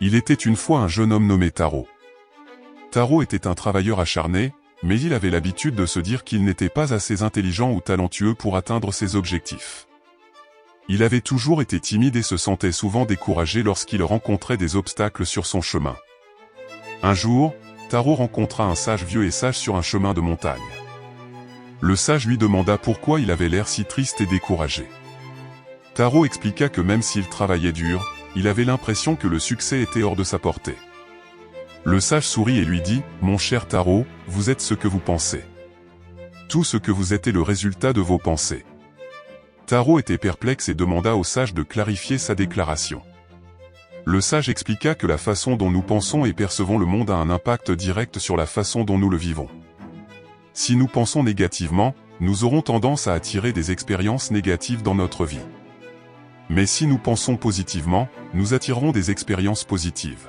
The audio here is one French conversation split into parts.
Il était une fois un jeune homme nommé Taro. Taro était un travailleur acharné, mais il avait l'habitude de se dire qu'il n'était pas assez intelligent ou talentueux pour atteindre ses objectifs. Il avait toujours été timide et se sentait souvent découragé lorsqu'il rencontrait des obstacles sur son chemin. Un jour, Taro rencontra un sage vieux et sage sur un chemin de montagne. Le sage lui demanda pourquoi il avait l'air si triste et découragé. Taro expliqua que même s'il travaillait dur, il avait l'impression que le succès était hors de sa portée. Le sage sourit et lui dit « Mon cher Taro, vous êtes ce que vous pensez. Tout ce que vous êtes est le résultat de vos pensées. » Taro était perplexe et demanda au sage de clarifier sa déclaration. Le sage expliqua que la façon dont nous pensons et percevons le monde a un impact direct sur la façon dont nous le vivons. Si nous pensons négativement, nous aurons tendance à attirer des expériences négatives dans notre vie. Mais si nous pensons positivement, nous attirerons des expériences positives.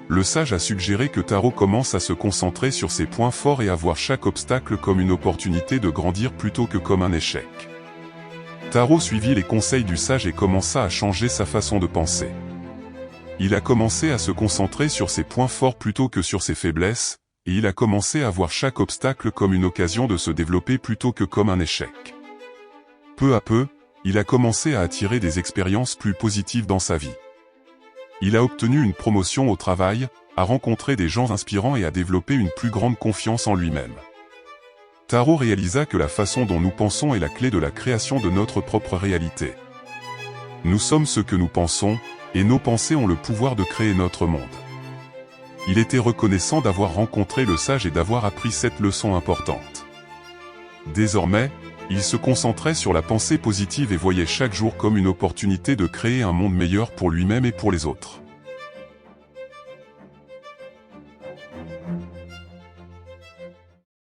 Le sage a suggéré que Taro commence à se concentrer sur ses points forts et à voir chaque obstacle comme une opportunité de grandir plutôt que comme un échec. Taro suivit les conseils du sage et commença à changer sa façon de penser. Il a commencé à se concentrer sur ses points forts plutôt que sur ses faiblesses, et il a commencé à voir chaque obstacle comme une occasion de se développer plutôt que comme un échec. Peu à peu, il a commencé à attirer des expériences plus positives dans sa vie. Il a obtenu une promotion au travail, a rencontré des gens inspirants et a développé une plus grande confiance en lui-même. Taro réalisa que la façon dont nous pensons est la clé de la création de notre propre réalité. Nous sommes ce que nous pensons, et nos pensées ont le pouvoir de créer notre monde. Il était reconnaissant d'avoir rencontré le sage et d'avoir appris cette leçon importante. Désormais, il se concentrait sur la pensée positive et voyait chaque jour comme une opportunité de créer un monde meilleur pour lui-même et pour les autres.